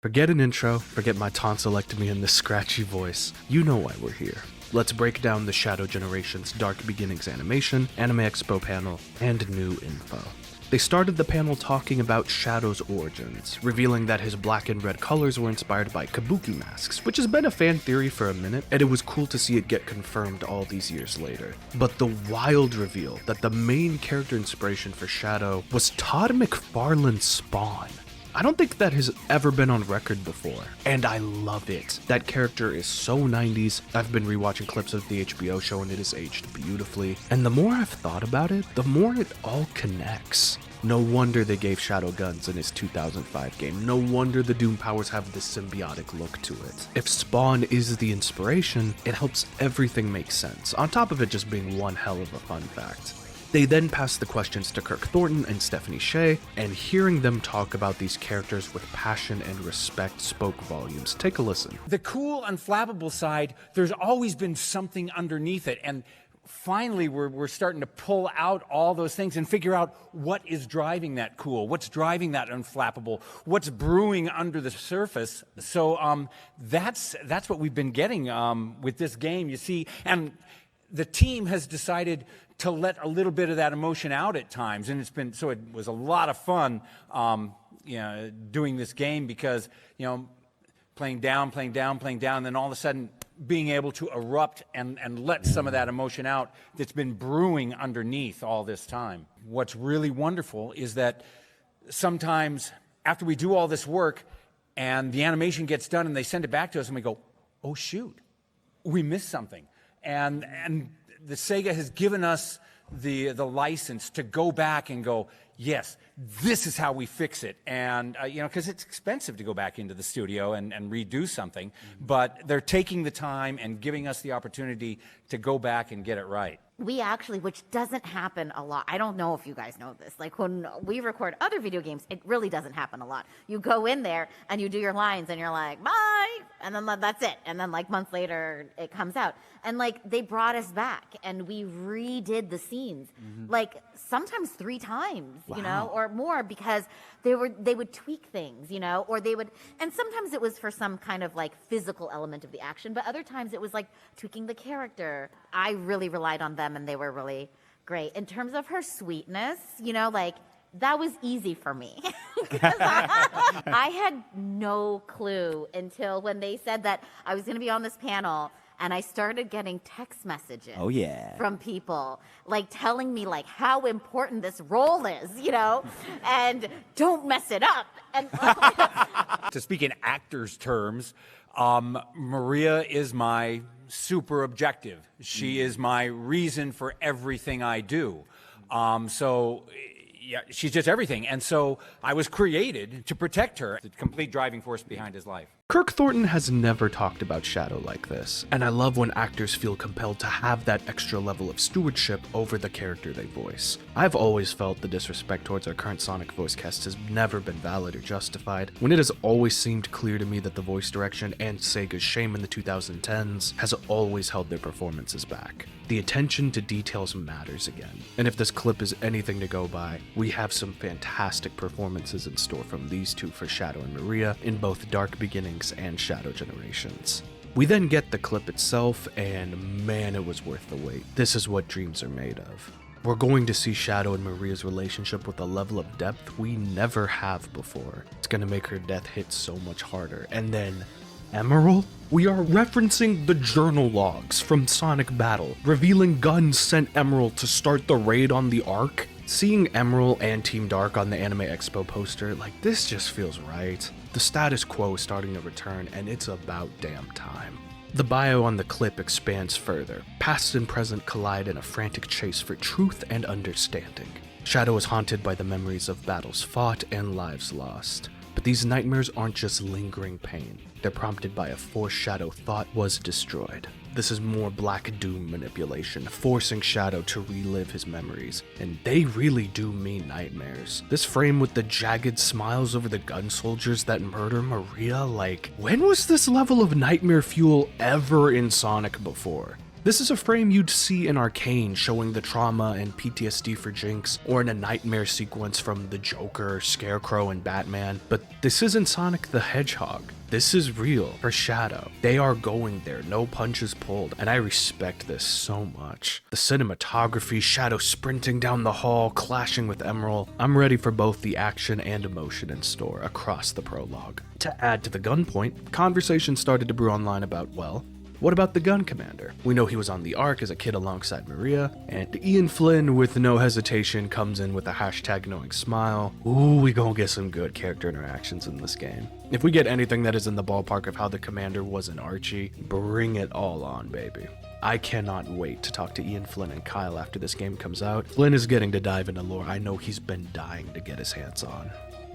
Forget an intro, forget my tonsillectomy and this scratchy voice. You know why we're here. Let's break down the Shadow Generations Dark Beginnings animation, Anime Expo panel, and new info. They started the panel talking about Shadow's origins, revealing that his black and red colors were inspired by kabuki masks, which has been a fan theory for a minute, and it was cool to see it get confirmed all these years later. But the wild reveal that the main character inspiration for Shadow was Todd McFarlane's Spawn. I don't think that has ever been on record before, and I love it. That character is so 90s. I've been rewatching clips of the HBO show and it is aged beautifully, and the more I've thought about it, the more it all connects. No wonder they gave Shadow guns in his 2005 game. No wonder the Doom powers have this symbiotic look to it. If Spawn is the inspiration, it helps everything make sense, on top of it just being one hell of a fun fact. They then passed the questions to Kirk Thornton and Stephanie Sheh, and hearing them talk about these characters with passion and respect spoke volumes. Take a listen. The cool, unflappable side, there's always been something underneath it, and finally we're starting to pull out all those things and figure out what is driving that cool, what's driving that unflappable, what's brewing under the surface. So that's what we've been getting with this game, you see, and the team has decided to let a little bit of that emotion out at times, and it was a lot of fun, doing this game because playing down, and then all of a sudden being able to erupt and let some of that emotion out that's been brewing underneath all this time. What's really wonderful is that sometimes after we do all this work and the animation gets done and they send it back to us and we go, oh shoot, we missed something, and the Sega has given us the license to go back and go, yes, this is how we fix it. And, because it's expensive to go back into the studio and redo something, but they're taking the time and giving us the opportunity to go back and get it right. We actually, which doesn't happen a lot. I don't know if you guys know this. Like when we record other video games, it really doesn't happen a lot. You go in there and you do your lines and you're like, bye, and then that's it. And then like months later, it comes out. And like they brought us back and we redid the scenes, like sometimes 3 times, or more, because they would tweak things, or they would, and sometimes it was for some kind of like physical element of the action, but other times it was like tweaking the character. I really relied on them and they were really great. In terms of her sweetness, that was easy for me. I had no clue until when they said that I was going to be on this panel, and I started getting text messages from people like telling me like how important this role is, and don't mess it up. And to speak in actors' terms, Maria is my super objective. She is my reason for everything I do. Yeah, she's just everything. And so I was created to protect her, the complete driving force behind his life. Kirk Thornton has never talked about Shadow like this, and I love when actors feel compelled to have that extra level of stewardship over the character they voice. I've always felt the disrespect towards our current Sonic voice cast has never been valid or justified, when it has always seemed clear to me that the voice direction and Sega's shame in the 2010s has always held their performances back. The attention to details matters again, and if this clip is anything to go by, we have some fantastic performances in store from these two for Shadow and Maria in both Dark Beginnings and Shadow Generations. We then get the clip itself, and man, it was worth the wait. This is what dreams are made of. We're going to see Shadow and Maria's relationship with a level of depth we never have before. It's gonna make her death hit so much harder, and then Emerald? We are referencing the journal logs from Sonic Battle, revealing Gunn sent Emerald to start the raid on the Ark. Seeing Emerald and Team Dark on the Anime Expo poster, like, this just feels right. The status quo is starting to return, and it's about damn time. The bio on the clip expands further. Past and present collide in a frantic chase for truth and understanding. Shadow is haunted by the memories of battles fought and lives lost. But these nightmares aren't just lingering pain. They're prompted by a force Shadow thought was destroyed. This is more Black Doom manipulation, forcing Shadow to relive his memories, and they really do mean nightmares. This frame with the jagged smiles over the gun soldiers that murder Maria, like, when was this level of nightmare fuel ever in Sonic before? This is a frame you'd see in Arcane showing the trauma and PTSD for Jinx, or in a nightmare sequence from the Joker, Scarecrow, and Batman, but this isn't Sonic the Hedgehog. This is real for Shadow. They are going there, no punches pulled, and I respect this so much. The cinematography, Shadow sprinting down the hall, clashing with Emerald. I'm ready for both the action and emotion in store across the prologue. To add to the gun point, conversation started to brew online about, well, what about the gun commander? We know he was on the Ark as a kid alongside Maria, and Ian Flynn, with no hesitation, comes in with a hashtag knowing smile. Ooh, we gonna get some good character interactions in this game. If we get anything that is in the ballpark of how the commander was in Archie, bring it all on, baby. I cannot wait to talk to Ian Flynn and Kyle after this game comes out. Flynn is getting to dive into lore I know he's been dying to get his hands on.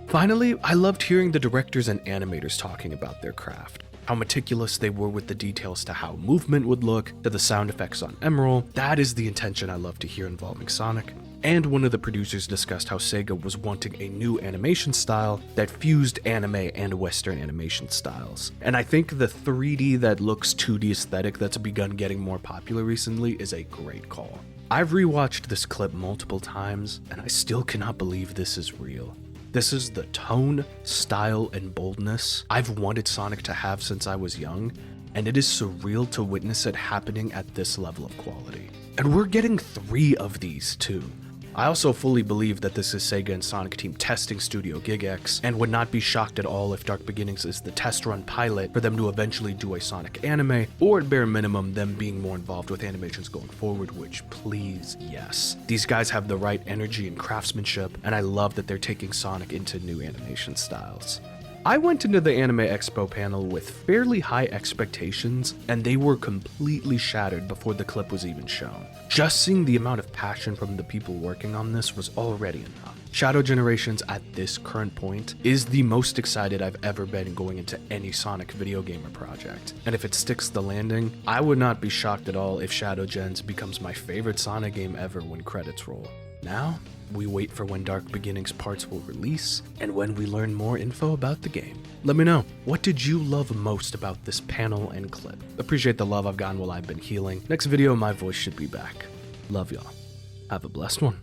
Finally, I loved hearing the directors and animators talking about their craft. How meticulous they were with the details to how movement would look, to the sound effects on Emerald. That is the intention I love to hear involving Sonic. And one of the producers discussed how Sega was wanting a new animation style that fused anime and Western animation styles. And I think the 3D that looks 2D aesthetic that's begun getting more popular recently is a great call. I've rewatched this clip multiple times, and I still cannot believe this is real. This is the tone, style, and boldness I've wanted Sonic to have since I was young, and it is surreal to witness it happening at this level of quality. And we're getting 3 of these too. I also fully believe that this is Sega and Sonic team testing Studio GigX, and would not be shocked at all if Dark Beginnings is the test run pilot for them to eventually do a Sonic anime, or at bare minimum them being more involved with animations going forward, which please, yes. These guys have the right energy and craftsmanship, and I love that they're taking Sonic into new animation styles. I went into the Anime Expo panel with fairly high expectations, and they were completely shattered before the clip was even shown. Just seeing the amount of passion from the people working on this was already enough. Shadow Generations at this current point is the most excited I've ever been going into any Sonic video game or project. And if it sticks the landing, I would not be shocked at all if Shadow Gens becomes my favorite Sonic game ever when credits roll. Now, we wait for when Dark Beginnings parts will release, and when we learn more info about the game. Let me know, what did you love most about this panel and clip? Appreciate the love I've gotten while I've been healing. Next video, my voice should be back. Love y'all. Have a blessed one.